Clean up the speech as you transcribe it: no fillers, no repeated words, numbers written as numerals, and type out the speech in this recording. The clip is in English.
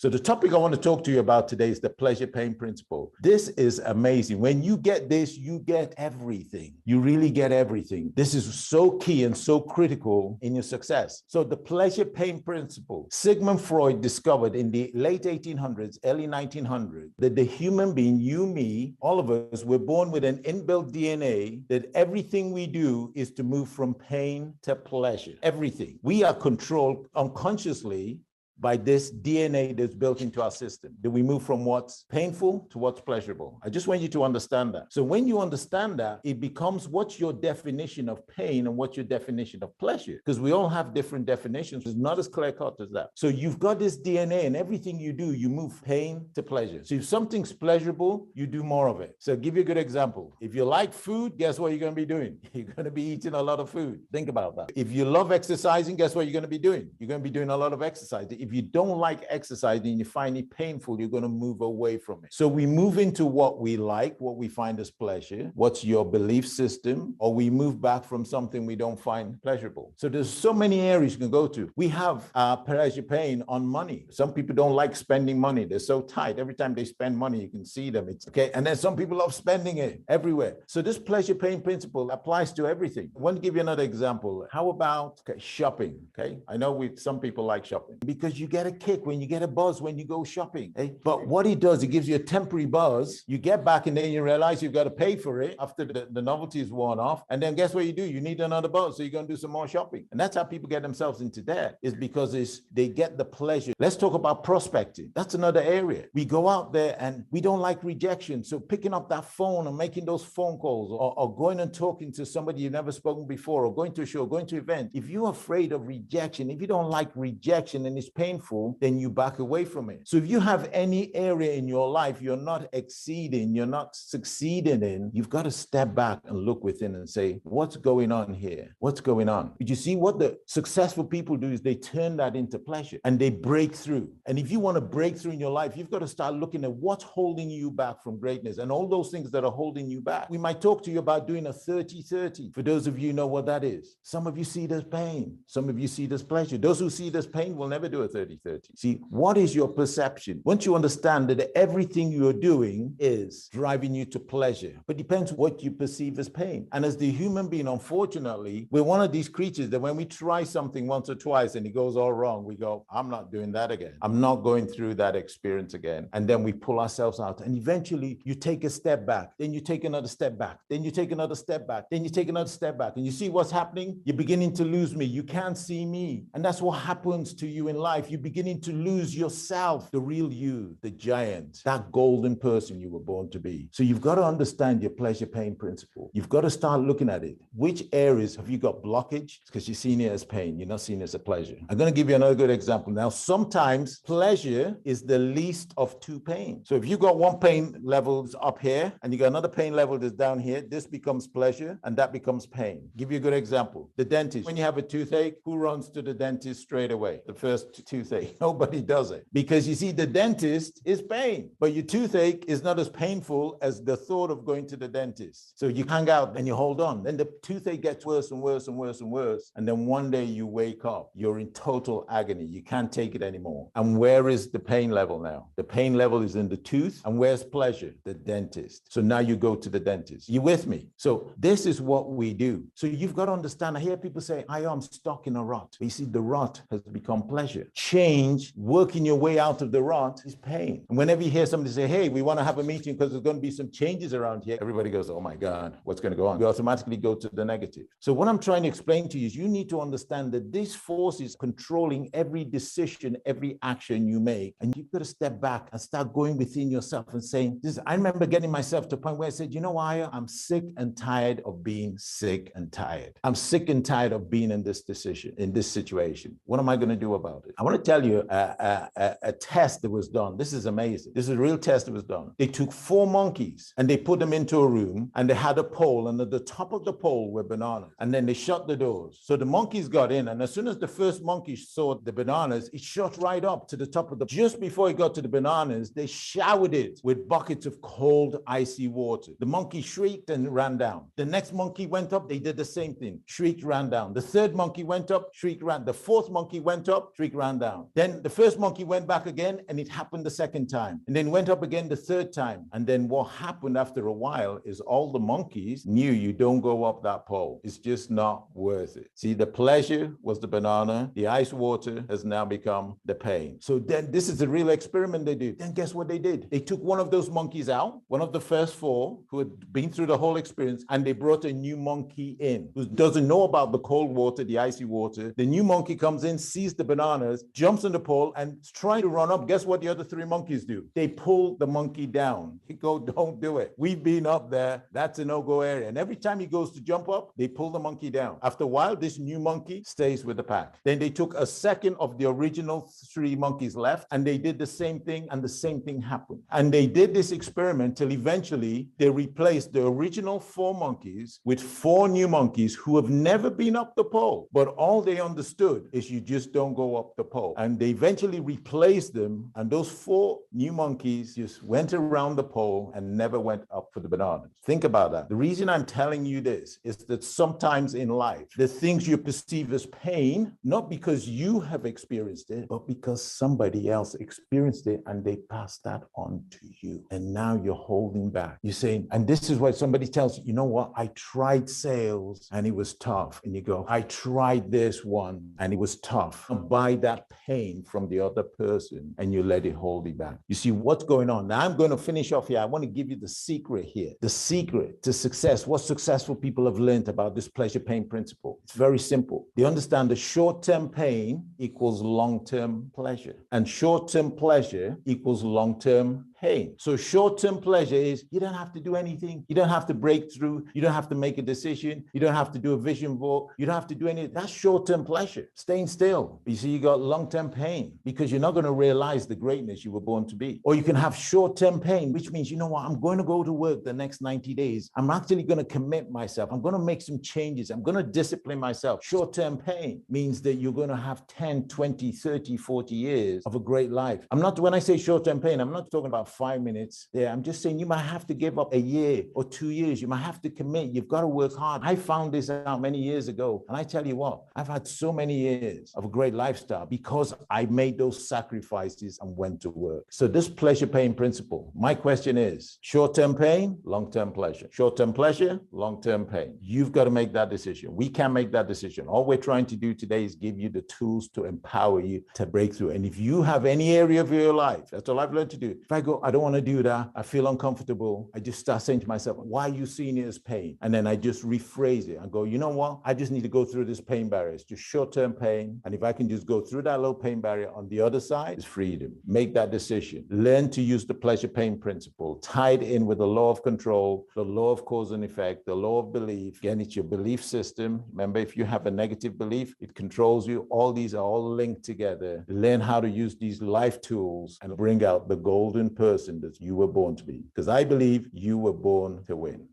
So the topic I want to talk to you about today is the pleasure pain principle. This is amazing. When you get this, you get everything. You really get everything. This is so key and so critical in your success. So the pleasure pain principle, Sigmund Freud discovered in the late 1800s, early 1900s, that the human being, you, me, all of us, we're born with an inbuilt DNA that everything we do is to move from pain to pleasure. Everything. We are controlled unconsciously by this DNA that's built into our system, that we move from what's painful to what's pleasurable. I just want you to understand that. So when you understand that, it becomes what's your definition of pain and what's your definition of pleasure, because we all have different definitions. It's not as clear-cut as that. So you've got this DNA, and everything you do, you move pain to pleasure. So if something's pleasurable, you do more of it. So I'll give you a good example. If you like food, guess what you're going to be doing? You're going to be eating a lot of food. Think about that. If you love exercising, guess what you're going to be doing? You're going to be doing a lot of exercise. If you don't like exercising and you find it painful, you're going to move away from it. So we move into what we like, what we find as pleasure, what's your belief system, or we move back from something we don't find pleasurable. So there's so many areas you can go to. We have pleasure pain on money. Some people don't like spending money. They're so tight. Every time they spend money, you can see them. It's okay. And then some people love spending it everywhere. So this pleasure pain principle applies to everything. I want to give you another example. How about shopping? Okay. I know some people like shopping because you get a kick when you get a buzz when you go shopping. But what it does, it gives you a temporary buzz. You get back and then you realize you've got to pay for it after the novelty is worn off. And then guess what you do? You need another buzz. So you're going to do some more shopping. And that's how people get themselves into debt, is because they get the pleasure. Let's talk about prospecting. That's another area. We go out there and we don't like rejection. So picking up that phone and making those phone calls, or going and talking to somebody you've never spoken before, or going to a show, going to an event. If you're afraid of rejection, if you don't like rejection and it's painful, then you back away from it. So if you have any area in your life you're not exceeding, you're not succeeding in, you've got to step back and look within and say, what's going on here? What's going on? Did you see what the successful people do is they turn that into pleasure and they break through. And if you want to break through in your life, you've got to start looking at what's holding you back from greatness and all those things that are holding you back. We might talk to you about doing a 30-30. For those of you who know what that is. Some of you see it as pain. Some of you see it as pleasure. Those who see it as pain will never do a 30-30. See, what is your perception? Once you understand that everything you're doing is driving you to pleasure, but depends what you perceive as pain. And as the human being, unfortunately, we're one of these creatures that when we try something once or twice and it goes all wrong, we go, I'm not doing that again. I'm not going through that experience again. And then we pull ourselves out. And eventually you take a step back, then you take another step back, then you take another step back, then you take another step back. And you see what's happening? You're beginning to lose me. You can't see me. And that's what happens to you in life. You're beginning to lose yourself, the real you, the giant, that golden person you were born to be. So you've got to understand your pleasure pain principle. You've got to start looking at it. Which areas have you got blockage? Because you're seeing it as pain. You're not seeing it as a pleasure. I'm going to give you another good example. Now, sometimes pleasure is the least of two pains. So if you got one pain levels up here and you got another pain level that's down here, this becomes pleasure and that becomes pain. Give you a good example. The dentist. When you have a toothache, who runs to the dentist straight away? The first toothache. Nobody does it. Because you see, the dentist is pain, but your toothache is not as painful as the thought of going to the dentist. So you hang out and you hold on. Then the toothache gets worse and worse and worse and worse. And then one day you wake up, you're in total agony. You can't take it anymore. And where is the pain level now? The pain level is in the tooth. And where's pleasure? The dentist. So now you go to the dentist. You with me? So this is what we do. So you've got to understand. I hear people say, I am stuck in a rut. But you see, the rut has become pleasure. Change, working your way out of the rut is pain. And whenever you hear somebody say, hey, we want to have a meeting because there's going to be some changes around here, everybody goes, oh my God, what's going to go on? We automatically go to the negative. So what I'm trying to explain to you is you need to understand that this force is controlling every decision, every action you make. And you've got to step back and start going within yourself and saying, I remember getting myself to a point where I said, you know why? I'm sick and tired of being sick and tired. I'm sick and tired of being in this decision, in this situation. What am I going to do about it? I want to tell you a test that was done. This is amazing. This is a real test that was done. They took 4 monkeys and they put them into a room and they had a pole, and at the top of the pole were bananas. And then they shut the doors. So the monkeys got in, and as soon as the first monkey saw the bananas, it shot right up to the top of the, just before it got to the bananas, they showered it with buckets of cold, icy water. The monkey shrieked and ran down. The next monkey went up, they did the same thing. Shrieked, ran down. The third monkey went up, shrieked, ran. The fourth monkey went up, shrieked, ran down. Then the first monkey went back again, and it happened the second time, and then went up again the third time. And then what happened after a while is all the monkeys knew you don't go up that pole. It's just not worth it. See, the pleasure was the banana. The ice water has now become the pain. So then this is a real experiment they did. Then guess what they did? They took one of those monkeys out, one of the first four who had been through the whole experience, and they brought a new monkey in who doesn't know about the cold water, the icy water. The new monkey comes in, sees the bananas, jumps on the pole, and is trying to run up. Guess what the other three monkeys do? They pull the monkey down. They go, don't do it. We've been up there. That's a no-go area. And every time he goes to jump up, they pull the monkey down. After a while, this new monkey stays with the pack. Then they took a second of the original three monkeys left, and they did the same thing, and the same thing happened. And they did this experiment till eventually they replaced the original four monkeys with four new monkeys who have never been up the pole. But all they understood is you just don't go up the pole. And they eventually replaced them, and those four new monkeys just went around the pole and never went up for the bananas. Think about that. The reason I'm telling you this is that sometimes in life, the things you perceive as pain, not because you have experienced it, but because somebody else experienced it and they passed that on to you. And now you're holding back. You're saying, and this is what somebody tells you, you know what? I tried sales and it was tough. And you go, I tried this one and it was tough. Buy that pain from the other person and you let it hold you back. You see what's going on. Now I'm going to finish off here. I want to give you the secret here. The secret to success, what successful people have learned about this pleasure pain principle. It's very simple. They understand the short-term pain equals long-term pleasure, and short-term pleasure equals long-term pain. So short-term pleasure is you don't have to do anything. You don't have to break through. You don't have to make a decision. You don't have to do a vision board. You don't have to do anything. That's short-term pleasure, staying still. You see, you got long-term pain because you're not going to realize the greatness you were born to be. Or you can have short-term pain, which means, you know what, I'm going to go to work the next 90 days. I'm actually going to commit myself. I'm going to make some changes. I'm going to discipline myself. Short-term pain means that you're going to have 10, 20, 30, 40 years of a great life. When I say short-term pain, I'm not talking about 5 minutes there. I'm just saying you might have to give up a year or 2 years. You might have to commit. You've got to work hard. I found this out many years ago. And I tell you what, I've had so many years of a great lifestyle because I made those sacrifices and went to work. So this pleasure pain principle, my question is short-term pain, long-term pleasure. Short-term pleasure, long-term pain. You've got to make that decision. We can't make that decision. All we're trying to do today is give you the tools to empower you to break through. And if you have any area of your life, that's all I've learned to do. If I go, I don't want to do that, I feel uncomfortable, I just start saying to myself, why are you seeing it as pain? And then I just rephrase it and go, you know what? I just need to go through this pain barrier. It's just short-term pain. And if I can just go through that little pain barrier, on the other side is freedom. Make that decision. Learn to use the pleasure pain principle, tied in with the law of control, the law of cause and effect, the law of belief. Again, it's your belief system. Remember, if you have a negative belief, it controls you. All these are all linked together. Learn how to use these life tools and bring out the golden person that you were born to be. Because I believe you were born to win.